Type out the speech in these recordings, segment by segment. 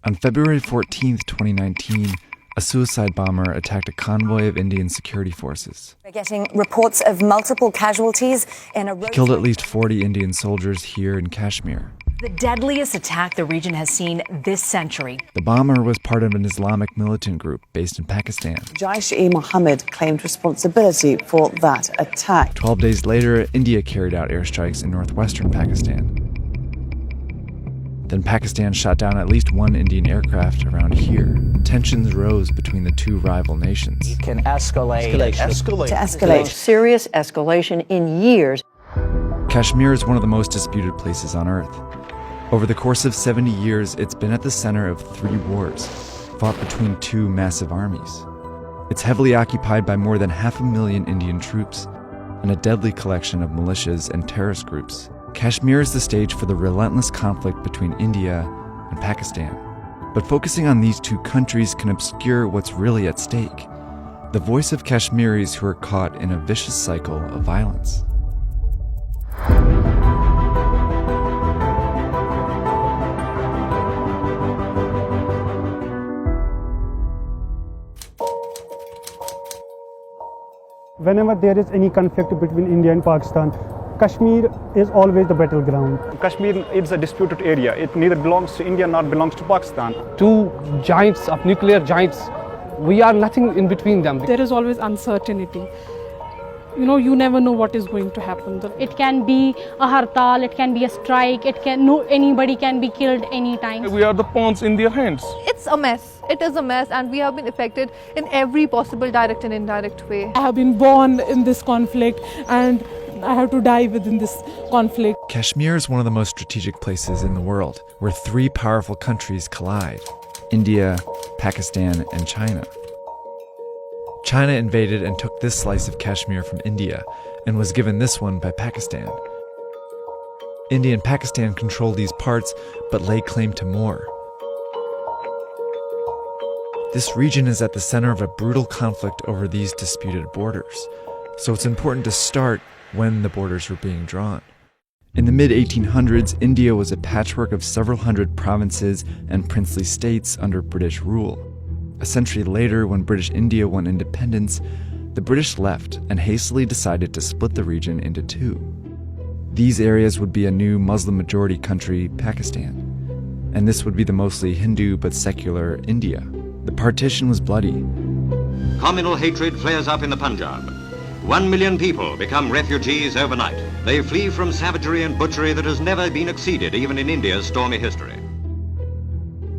On February 14, 2019, a suicide bomber attacked a convoy of Indian security forces. We're getting reports of multiple casualties in a He killed at least 40 Indian soldiers here in Kashmir. The deadliest attack the region has seen this century. The bomber was part of an Islamic militant group based in Pakistan. Jaish-e-Mohammed claimed responsibility for that attack. 12 days later, India carried out airstrikes in northwestern Pakistan. Then Pakistan shot down at least one Indian aircraft around here. Tensions rose between the two rival nations. It can escalate. To escalate. Serious escalation in years. Kashmir is one of the most disputed places on Earth. Over the course of 70 years, it's been at the center of 3 wars, fought between 2 massive armies. It's heavily occupied by more than 500,000 Indian troops and a deadly collection of militias and terrorist groups. Kashmir is the stage for the relentless conflict between India and Pakistan. But focusing on these 2 countries can obscure what's really at stake: the voice of Kashmiris who are caught in a vicious cycle of violence. Whenever there is any conflict between India and Pakistan, Kashmir is always the battleground. Kashmir is a disputed area. It neither belongs to India nor belongs to Pakistan. 2 giants of nuclear giants, we are nothing in between them. There is always uncertainty. You never know what is going to happen. It can be a hartal, it can be a strike, anybody can be killed anytime. We are the pawns in their hands. It's a mess. It is a mess, and we have been affected in every possible direct and indirect way. I have been born in this conflict, and I have to die within this conflict. Kashmir is one of the most strategic places in the world, where 3 powerful countries collide: India, Pakistan, and China. China invaded and took this slice of Kashmir from India and was given this one by Pakistan. India and Pakistan control these parts but lay claim to more. This region is at the center of a brutal conflict over these disputed borders, so it's important to start when the borders were being drawn. In the mid-1800s, India was a patchwork of several hundred provinces and princely states under British rule. A century later, when British India won independence, the British left and hastily decided to split the region into 2. These areas would be a new Muslim-majority country, Pakistan, and this would be the mostly Hindu but secular India. The partition was bloody. Communal hatred flares up in the Punjab. 1 million people become refugees overnight. They flee from savagery and butchery that has never been exceeded, even in India's stormy history.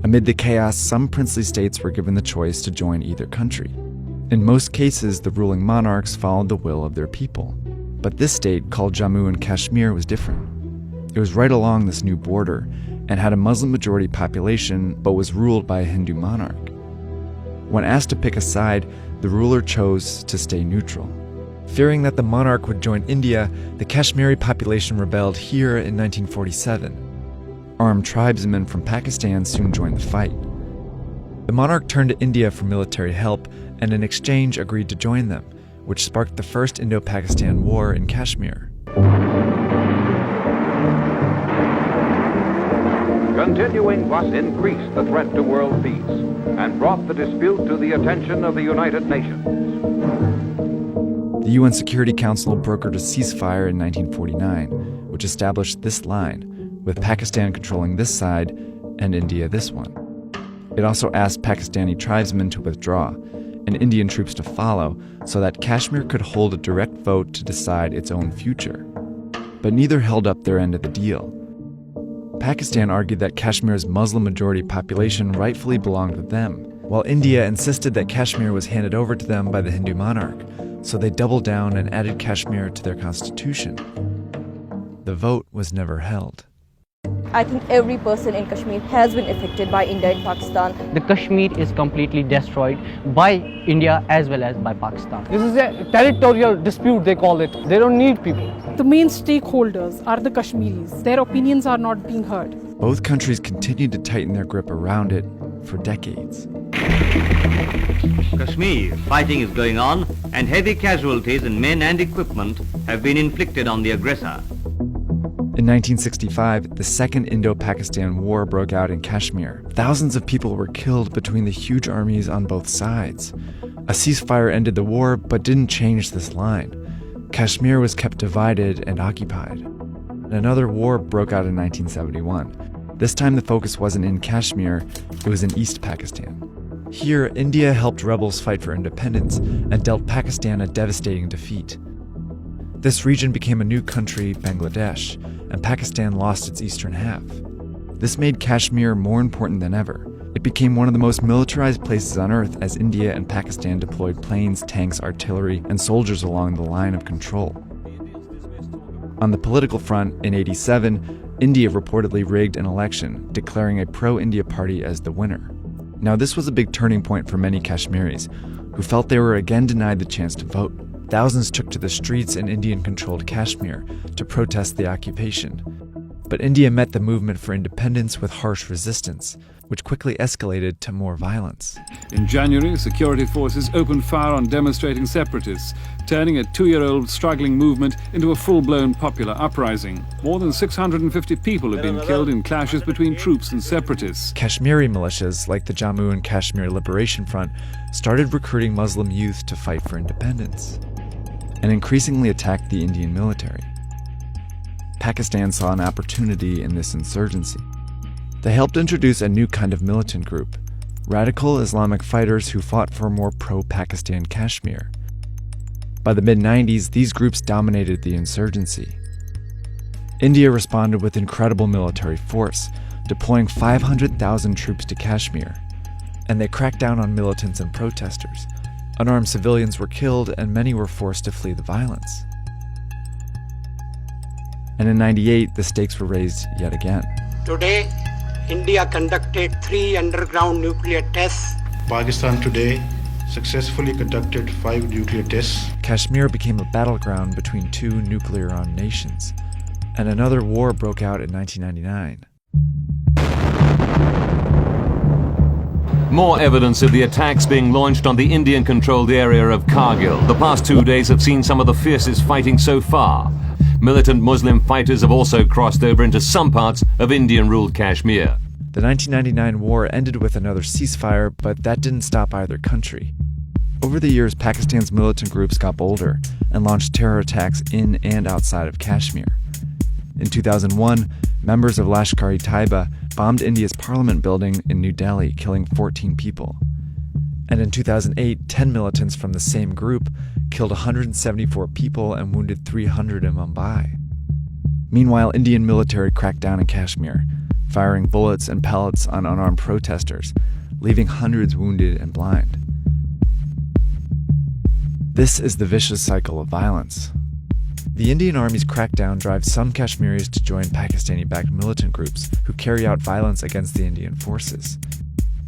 Amid the chaos, some princely states were given the choice to join either country. In most cases, the ruling monarchs followed the will of their people. But this state, called Jammu and Kashmir, was different. It was right along this new border and had a Muslim-majority population, but was ruled by a Hindu monarch. When asked to pick a side, the ruler chose to stay neutral. Fearing that the monarch would join India, the Kashmiri population rebelled here in 1947. Armed tribesmen from Pakistan soon joined the fight. The monarch turned to India for military help and in exchange agreed to join them, which sparked the first Indo-Pakistan War in Kashmir. Continuing thus increased the threat to world peace and brought the dispute to the attention of the United Nations. The UN Security Council brokered a ceasefire in 1949, which established this line, with Pakistan controlling this side and India this one. It also asked Pakistani tribesmen to withdraw and Indian troops to follow so that Kashmir could hold a direct vote to decide its own future. But neither held up their end of the deal. Pakistan argued that Kashmir's Muslim-majority population rightfully belonged with them, while India insisted that Kashmir was handed over to them by the Hindu monarch, so they doubled down and added Kashmir to their constitution. The vote was never held. I think every person in Kashmir has been affected by India and Pakistan. The Kashmir is completely destroyed by India as well as by Pakistan. This is a territorial dispute, they call it. They don't need people. The main stakeholders are the Kashmiris. Their opinions are not being heard. Both countries continued to tighten their grip around it for decades. Kashmir, fighting is going on, and heavy casualties in men and equipment have been inflicted on the aggressor. In 1965, the Second Indo-Pakistan War broke out in Kashmir. Thousands of people were killed between the huge armies on both sides. A ceasefire ended the war, but didn't change this line. Kashmir was kept divided and occupied. Another war broke out in 1971. This time the focus wasn't in Kashmir, it was in East Pakistan. Here, India helped rebels fight for independence and dealt Pakistan a devastating defeat. This region became a new country, Bangladesh, and Pakistan lost its eastern half. This made Kashmir more important than ever. It became one of the most militarized places on Earth as India and Pakistan deployed planes, tanks, artillery, and soldiers along the line of control. On the political front, in '87, India reportedly rigged an election, declaring a pro-India party as the winner. Now, this was a big turning point for many Kashmiris, who felt they were again denied the chance to vote. Thousands took to the streets in Indian-controlled Kashmir to protest the occupation. But India met the movement for independence with harsh resistance, which quickly escalated to more violence. In January, security forces opened fire on demonstrating separatists, turning a 2-year-old struggling movement into a full-blown popular uprising. More than 650 people have been killed in clashes between troops and separatists. Kashmiri militias, like the Jammu and Kashmir Liberation Front, started recruiting Muslim youth to fight for independence, and increasingly attacked the Indian military. Pakistan saw an opportunity in this insurgency. They helped introduce a new kind of militant group, radical Islamic fighters who fought for a more pro-Pakistan Kashmir. By the mid-90s, these groups dominated the insurgency. India responded with incredible military force, deploying 500,000 troops to Kashmir, and they cracked down on militants and protesters. Unarmed civilians were killed, and many were forced to flee the violence. And in '98, the stakes were raised yet again. Today, India conducted 3 underground nuclear tests. Pakistan today successfully conducted 5 nuclear tests. Kashmir became a battleground between 2 nuclear-armed nations, and another war broke out in 1999. More evidence of the attacks being launched on the Indian-controlled area of Kargil. The past 2 days have seen some of the fiercest fighting so far. Militant Muslim fighters have also crossed over into some parts of Indian-ruled Kashmir. The 1999 war ended with another ceasefire, but that didn't stop either country. Over the years, Pakistan's militant groups got bolder and launched terror attacks in and outside of Kashmir. In 2001, members of Lashkar-e-Taiba bombed India's parliament building in New Delhi, killing 14 people. And in 2008, 10 militants from the same group killed 174 people and wounded 300 in Mumbai. Meanwhile, Indian military cracked down in Kashmir, firing bullets and pellets on unarmed protesters, leaving hundreds wounded and blind. This is the vicious cycle of violence. The Indian Army's crackdown drives some Kashmiris to join Pakistani-backed militant groups who carry out violence against the Indian forces.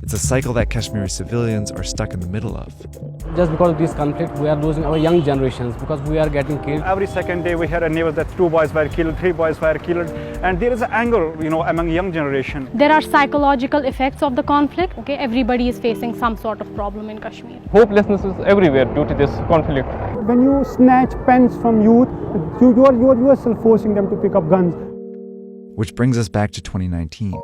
It's a cycle that Kashmiri civilians are stuck in the middle of. Just because of this conflict, we are losing our young generations because we are getting killed. Every second day we hear a news that 2 boys were killed, 3 boys were killed, and there is anger, among young generation. There are psychological effects of the conflict. Okay, everybody is facing some sort of problem in Kashmir. Hopelessness is everywhere due to this conflict. When you snatch pens from youth, you are yourself forcing them to pick up guns. Which brings us back to 2019.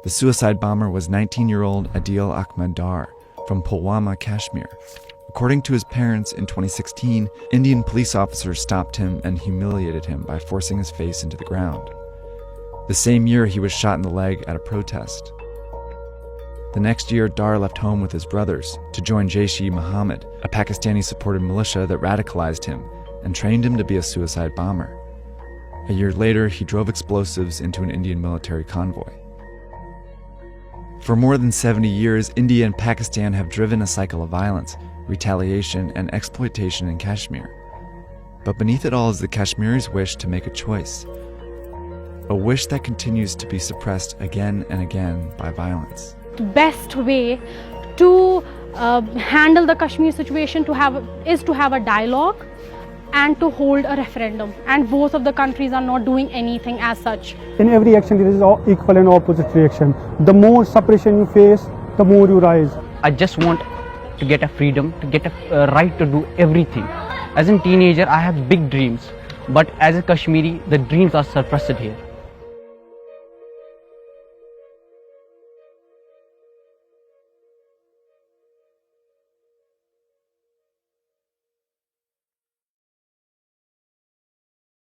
The suicide bomber was 19-year-old Adil Ahmed Dar from Pulwama, Kashmir. According to his parents, in 2016, Indian police officers stopped him and humiliated him by forcing his face into the ground. The same year, he was shot in the leg at a protest. The next year, Dar left home with his brothers to join Jaish-e-Mohammed, a Pakistani-supported militia that radicalized him and trained him to be a suicide bomber. A year later, he drove explosives into an Indian military convoy. For more than 70 years, India and Pakistan have driven a cycle of violence, retaliation, and exploitation in Kashmir. But beneath it all is the Kashmiris' wish to make a choice. A wish that continues to be suppressed again and again by violence. The best way to handle the Kashmir situation is to have a dialogue and to hold a referendum. And both of the countries are not doing anything as such. In every action, there is equal and opposite reaction. The more suppression you face, the more you rise. I just want to get a freedom, to get a right to do everything. As a teenager, I have big dreams. But as a Kashmiri, the dreams are suppressed here.